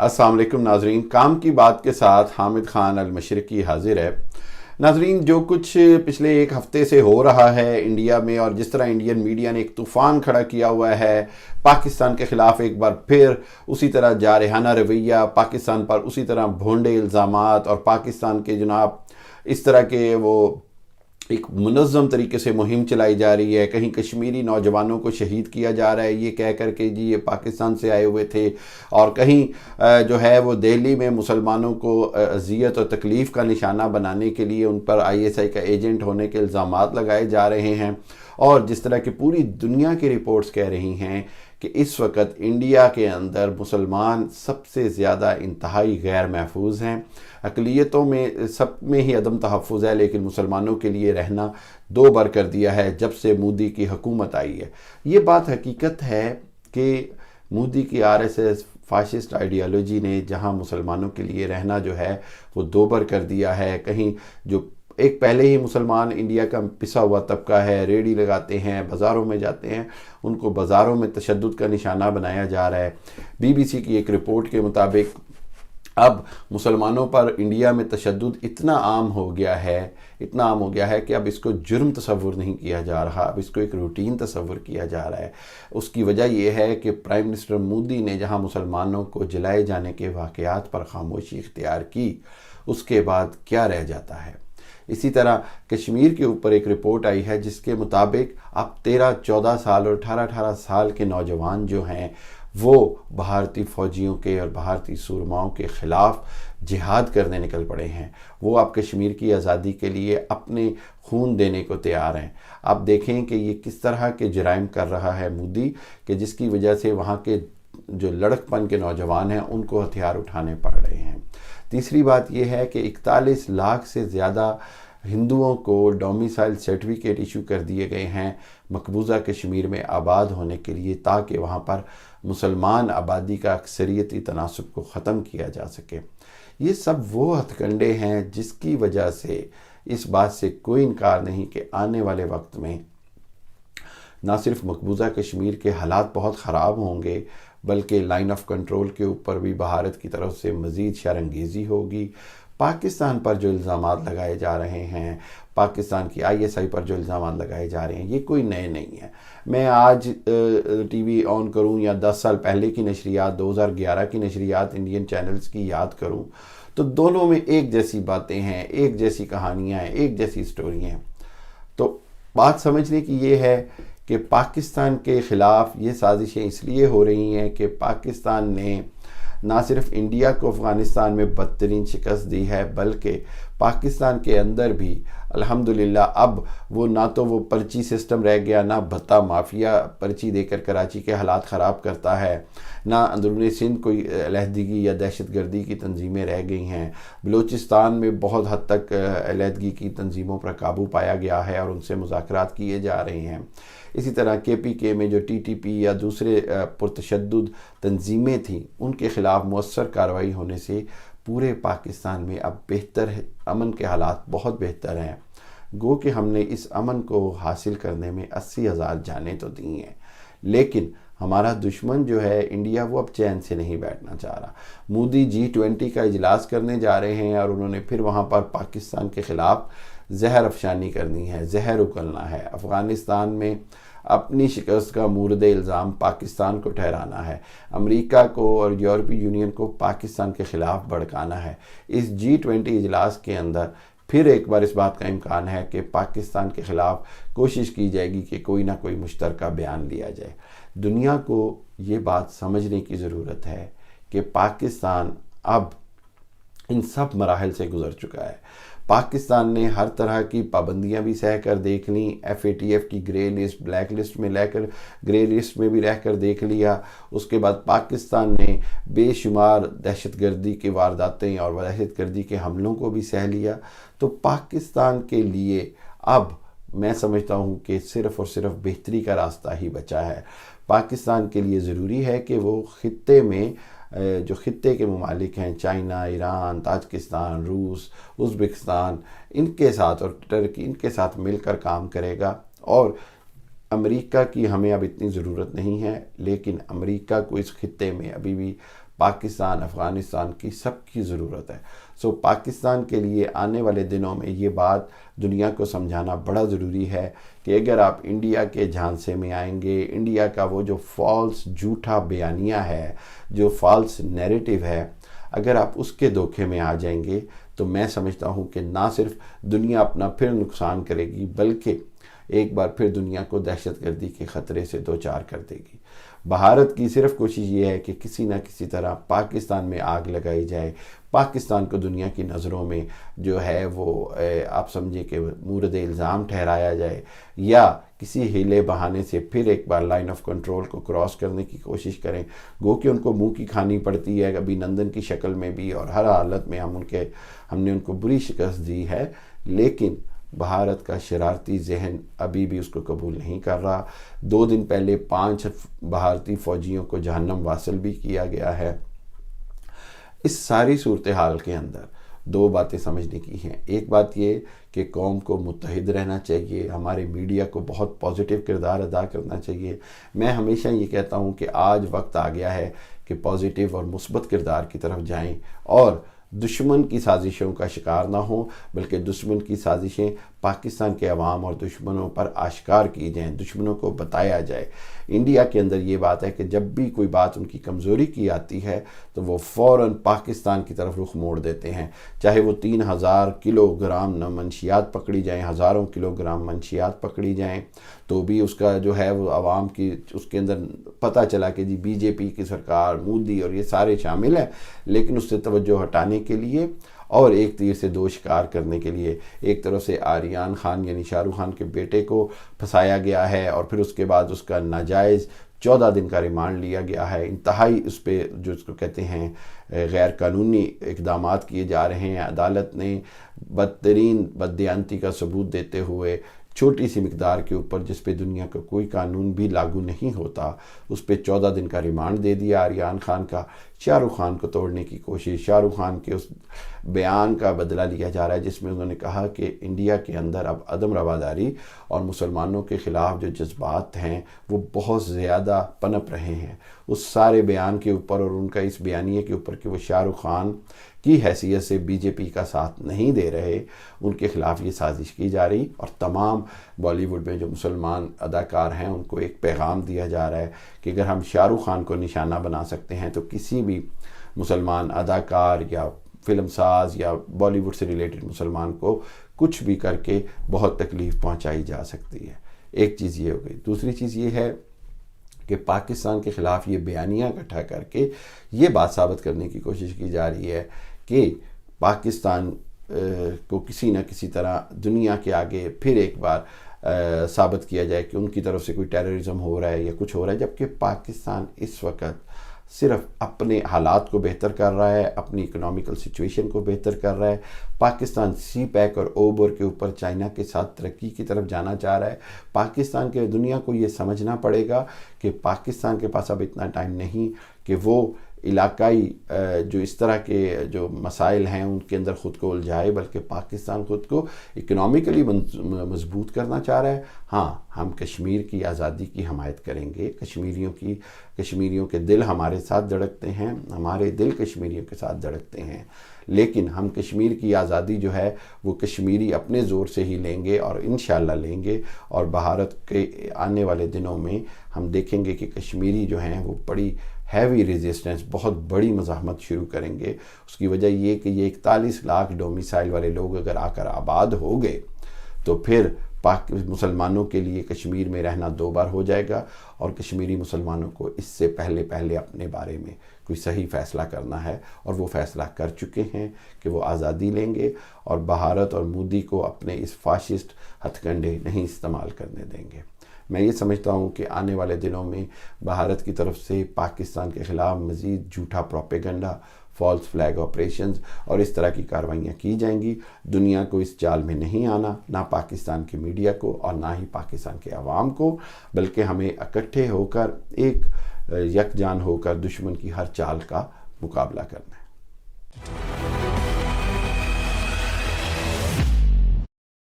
السلام علیکم ناظرین، کام کی بات کے ساتھ حامد خان المشرقی حاضر ہے۔ ناظرین، جو کچھ پچھلے ایک ہفتے سے ہو رہا ہے انڈیا میں، اور جس طرح انڈین میڈیا نے ایک طوفان کھڑا کیا ہوا ہے پاکستان کے خلاف، ایک بار پھر اسی طرح جارحانہ رویہ پاکستان پر، اسی طرح بھونڈے الزامات، اور پاکستان کے جناب اس طرح کے وہ ایک منظم طریقے سے مہم چلائی جا رہی ہے۔ کہیں کشمیری نوجوانوں کو شہید کیا جا رہا ہے یہ کہہ کر کے جی یہ پاکستان سے آئے ہوئے تھے، اور کہیں جو ہے وہ دہلی میں مسلمانوں کو اذیت اور تکلیف کا نشانہ بنانے کے لیے ان پر ISI کا ایجنٹ ہونے کے الزامات لگائے جا رہے ہیں۔ اور جس طرح کہ پوری دنیا کی رپورٹس کہہ رہی ہیں کہ اس وقت انڈیا کے اندر مسلمان سب سے زیادہ انتہائی غیر محفوظ ہیں۔ اقلیتوں میں سب میں ہی عدم تحفظ ہے، لیکن مسلمانوں کے لیے رہنا دو بر کر دیا ہے جب سے مودی کی حکومت آئی ہے۔ یہ بات حقیقت ہے کہ مودی کی RSS فاشسٹ آئیڈیالوجی نے جہاں مسلمانوں کے لیے رہنا جو ہے وہ دو بر کر دیا ہے۔ کہیں جو ایک پہلے ہی مسلمان انڈیا کا پسا ہوا طبقہ ہے، ریڑھی لگاتے ہیں، بازاروں میں جاتے ہیں، ان کو بازاروں میں تشدد کا نشانہ بنایا جا رہا ہے۔ BBC کی ایک رپورٹ کے مطابق اب مسلمانوں پر انڈیا میں تشدد اتنا عام ہو گیا ہے کہ اب اس کو جرم تصور نہیں کیا جا رہا، اب اس کو ایک روٹین تصور کیا جا رہا ہے۔ اس کی وجہ یہ ہے کہ پرائم منسٹر مودی نے جہاں مسلمانوں کو جلائے جانے کے واقعات پر خاموشی اختیار کی، اس کے بعد کیا رہ جاتا ہے۔ اسی طرح کشمیر کے اوپر ایک رپورٹ آئی ہے جس کے مطابق اب 13-14 سال اور 18-18 سال کے نوجوان جو ہیں وہ بھارتی فوجیوں کے اور بھارتی سورماؤں کے خلاف جہاد کرنے نکل پڑے ہیں۔ وہ اب کشمیر کی آزادی کے لیے اپنے خون دینے کو تیار ہیں۔ آپ دیکھیں کہ یہ کس طرح کے جرائم کر رہا ہے مودی، کہ جس کی وجہ سے وہاں کے جو لڑک پن کے نوجوان ہیں ان کو ہتھیار اٹھانے پڑ رہے ہیں۔ تیسری بات یہ ہے کہ 41 لاکھ سے زیادہ ہندوؤں کو ڈومیسائل سرٹیفکیٹ ایشو کر دیے گئے ہیں مقبوضہ کشمیر میں آباد ہونے کے لیے، تاکہ وہاں پر مسلمان آبادی کا اکثریتی تناسب کو ختم کیا جا سکے۔ یہ سب وہ ہتھ کنڈے ہیں جس کی وجہ سے اس بات سے کوئی انکار نہیں کہ آنے والے وقت میں نہ صرف مقبوضہ کشمیر کے حالات بہت خراب ہوں گے، بلکہ لائن آف کنٹرول کے اوپر بھی بھارت کی طرف سے مزید شرانگیزی ہوگی۔ پاکستان پر جو الزامات لگائے جا رہے ہیں، پاکستان کی ISI پر جو الزامات لگائے جا رہے ہیں، یہ کوئی نئے نہیں ہیں۔ میں آج ٹی وی آن کروں یا 10 سال پہلے کی نشریات، 2011 کی نشریات انڈین چینلز کی یاد کروں، تو دونوں میں ایک جیسی باتیں ہیں، ایک جیسی کہانیاں ہیں، ایک جیسی سٹوری ہیں۔ تو بات سمجھنے کی یہ ہے کہ پاکستان کے خلاف یہ سازشیں اس لیے ہو رہی ہیں کہ پاکستان نے نہ صرف انڈیا کو افغانستان میں بدترین شکست دی ہے، بلکہ پاکستان کے اندر بھی الحمدللہ اب وہ نہ تو وہ پرچی سسٹم رہ گیا، نہ بھتہ مافیا پرچی دے کر کراچی کے حالات خراب کرتا ہے، نہ اندرون سندھ کوئی علیحدگی یا دہشت گردی کی تنظیمیں رہ گئی ہیں۔ بلوچستان میں بہت حد تک علیحدگی کی تنظیموں پر قابو پایا گیا ہے اور ان سے مذاکرات کیے جا رہے ہیں۔ اسی طرح KPK میں جو TTP یا دوسرے پرتشدد تنظیمیں تھیں، ان کے خلاف مؤثر کارروائی ہونے سے پورے پاکستان میں اب بہتر ہے، امن کے حالات بہت بہتر ہیں۔ گو کہ ہم نے اس امن کو حاصل کرنے میں 80,000 جانیں تو دی ہیں، لیکن ہمارا دشمن جو ہے انڈیا، وہ اب چین سے نہیں بیٹھنا چاہ رہا۔ مودی G20 کا اجلاس کرنے جا رہے ہیں اور انہوں نے پھر وہاں پر پاکستان کے خلاف زہر افشانی کرنی ہے، زہر اگلنا ہے، افغانستان میں اپنی شکست کا مورد الزام پاکستان کو ٹھہرانا ہے، امریکہ کو اور یورپی یونین کو پاکستان کے خلاف بھڑکانا ہے۔ اس G20 اجلاس کے اندر پھر ایک بار اس بات کا امکان ہے کہ پاکستان کے خلاف کوشش کی جائے گی کہ کوئی نہ کوئی مشترکہ بیان لیا جائے۔ دنیا کو یہ بات سمجھنے کی ضرورت ہے کہ پاکستان اب ان سب مراحل سے گزر چکا ہے۔ پاکستان نے ہر طرح کی پابندیاں بھی سہ کر دیکھ لیں، FATF کی گرے لسٹ، بلیک لسٹ میں گرے لسٹ میں بھی رہ کر دیکھ لیا۔ اس کے بعد پاکستان نے بے شمار دہشت گردی کی وارداتیں اور دہشت گردی کے حملوں کو بھی سہ لیا۔ تو پاکستان کے لیے اب میں سمجھتا ہوں کہ صرف اور صرف بہتری کا راستہ ہی بچا ہے۔ پاکستان کے لیے ضروری ہے کہ وہ خطے میں جو خطے کے ممالک ہیں، چائنا، ایران، تاجکستان، روس، ازبکستان، ان کے ساتھ اور ٹرکی، ان کے ساتھ مل کر کام کرے گا۔ اور امریکہ کی ہمیں اب اتنی ضرورت نہیں ہے، لیکن امریکہ کو اس خطے میں ابھی بھی پاکستان، افغانستان کی سب کی ضرورت ہے۔ پاکستان کے لیے آنے والے دنوں میں یہ بات دنیا کو سمجھانا بڑا ضروری ہے کہ اگر آپ انڈیا کے جھانسے میں آئیں گے، انڈیا کا وہ جو فالس جھوٹا بیانیہ ہے، جو فالس نیریٹو ہے، اگر آپ اس کے دھوکے میں آ جائیں گے تو میں سمجھتا ہوں کہ نہ صرف دنیا اپنا پھر نقصان کرے گی، بلکہ ایک بار پھر دنیا کو دہشت گردی کے خطرے سے دوچار کر دے گی۔ بھارت کی صرف کوشش یہ ہے کہ کسی نہ کسی طرح پاکستان میں آگ لگائی جائے، پاکستان کو دنیا کی نظروں میں جو ہے وہ آپ سمجھے کہ مورد الزام ٹھہرایا جائے، یا کسی ہیلے بہانے سے پھر ایک بار لائن آف کنٹرول کو کراس کرنے کی کوشش کریں، گو کہ ان کو منہ کی کھانی پڑتی ہے ابھی نندن کی شکل میں بھی، اور ہر حالت میں ہم نے ان کو بری شکست دی ہے، لیکن بھارت کا شرارتی ذہن ابھی بھی اس کو قبول نہیں کر رہا۔ 2 دن پہلے 5 بھارتی فوجیوں کو جہنم واصل بھی کیا گیا ہے۔ اس ساری صورتحال کے اندر 2 باتیں سمجھنے کی ہیں۔ ایک بات یہ کہ قوم کو متحد رہنا چاہیے، ہمارے میڈیا کو بہت پازیٹیو کردار ادا کرنا چاہیے۔ میں ہمیشہ یہ کہتا ہوں کہ آج وقت آ گیا ہے کہ پازیٹیو اور مثبت کردار کی طرف جائیں، اور دشمن کی سازشوں کا شکار نہ ہوں، بلکہ دشمن کی سازشیں پاکستان کے عوام اور دشمنوں پر آشکار کی جائیں، دشمنوں کو بتایا جائے۔ انڈیا کے اندر یہ بات ہے کہ جب بھی کوئی بات ان کی کمزوری کی آتی ہے تو وہ فوراً پاکستان کی طرف رخ موڑ دیتے ہیں، چاہے وہ 3000 کلو گرام منشیات پکڑی جائیں، ہزاروں کلو گرام منشیات پکڑی جائیں، تو بھی اس کا جو ہے وہ عوام کی اس کے اندر پتہ چلا کہ جی بی جے پی کی سرکار، مودی اور یہ سارے شامل ہیں، لیکن اس سے توجہ ہٹانے کے لیے اور ایک تیر سے 2 شکار کرنے کے لیے ایک طرف سے آریان خان یعنی شاہ رخ خان کے بیٹے کو پھنسایا گیا ہے، اور پھر اس کے بعد اس کا ناجائز 14 دن کا ریمانڈ لیا گیا ہے، انتہائی اس پہ جو اس کو کہتے ہیں غیر قانونی اقدامات کیے جا رہے ہیں۔ عدالت نے بدترین بددیانتی کا ثبوت دیتے ہوئے چھوٹی سی مقدار کے اوپر، جس پہ دنیا کا کوئی قانون بھی لاگو نہیں ہوتا، اس پہ 14 دن کا ریمانڈ دے دیا آریان خان کا۔ شاہ رخ خان کو توڑنے کی کوشش، شاہ رخ خان کے اس بیان کا بدلہ لیا جا رہا ہے جس میں انہوں نے کہا کہ انڈیا کے اندر اب عدم رواداری اور مسلمانوں کے خلاف جو جذبات ہیں وہ بہت زیادہ پنپ رہے ہیں۔ اس سارے بیان کے اوپر اور ان کا اس بیانیے کے اوپر کہ وہ شاہ رخ خان کی حیثیت سے بی جے پی کا ساتھ نہیں دے رہے، ان کے خلاف یہ سازش کی جا رہی، اور تمام بالی ووڈ میں جو مسلمان اداکار ہیں ان کو ایک پیغام دیا جا رہا ہے کہ اگر ہم شاہ رخ خان کو نشانہ بنا سکتے ہیں تو کسی بھی مسلمان اداکار یا فلم ساز یا بالی ووڈ سے ریلیٹڈ مسلمان کو کچھ بھی کر کے بہت تکلیف پہنچائی جا سکتی ہے۔ ایک چیز یہ ہو گئی۔ دوسری چیز یہ ہے کہ پاکستان کے خلاف یہ بیانیہ اکٹھا کر کے یہ بات ثابت کرنے کی کوشش کی جا رہی ہے کہ پاکستان کو کسی نہ کسی طرح دنیا کے آگے پھر ایک بار ثابت کیا جائے کہ ان کی طرف سے کوئی ٹیررزم ہو رہا ہے یا کچھ ہو رہا ہے، جبکہ پاکستان اس وقت صرف اپنے حالات کو بہتر کر رہا ہے، اپنی اکنامیکل سچویشن کو بہتر کر رہا ہے۔ پاکستان سی پیک اور اوبر کے اوپر چائنا کے ساتھ ترقی کی طرف جانا چاہ رہا ہے۔ پاکستان کے دنیا کو یہ سمجھنا پڑے گا کہ پاکستان کے پاس اب اتنا ٹائم نہیں کہ وہ علاقائی جو اس طرح کے جو مسائل ہیں ان کے اندر خود کو الجھائے، بلکہ پاکستان خود کو اکنامیکلی مضبوط کرنا چاہ رہا ہے۔ ہاں، ہم کشمیر کی آزادی کی حمایت کریں گے، کشمیریوں کے دل ہمارے ساتھ دھڑکتے ہیں، ہمارے دل کشمیریوں کے ساتھ دھڑکتے ہیں، لیکن ہم کشمیر کی آزادی جو ہے وہ کشمیری اپنے زور سے ہی لیں گے، اور انشاءاللہ لیں گے، اور بھارت کے آنے والے دنوں میں ہم دیکھیں گے کہ کشمیری جو ہیں وہ بڑی ہیوی ریزسٹنس، بہت بڑی مزاحمت شروع کریں گے۔ اس کی وجہ یہ کہ یہ 41 لاکھ ڈومیسائل والے لوگ اگر آ کر آباد ہو گئے تو پھر مسلمانوں کے لیے کشمیر میں رہنا 2 بار ہو جائے گا، اور کشمیری مسلمانوں کو اس سے پہلے اپنے بارے میں کوئی صحیح فیصلہ کرنا ہے، اور وہ فیصلہ کر چکے ہیں کہ وہ آزادی لیں گے، اور بھارت اور مودی کو اپنے اس فاشسٹ ہتھ کنڈے نہیں استعمال کرنے دیں گے۔ میں یہ سمجھتا ہوں کہ آنے والے دنوں میں بھارت کی طرف سے پاکستان کے خلاف مزید جھوٹا پروپیگنڈا، فالس فلیگ آپریشنز اور اس طرح کی کارروائیاں کی جائیں گی۔ دنیا کو اس جال میں نہیں آنا، نہ پاکستان کے میڈیا کو اور نہ ہی پاکستان کے عوام کو، بلکہ ہمیں اکٹھے ہو کر ایک یکجان ہو کر دشمن کی ہر چال کا مقابلہ کرنا ہے۔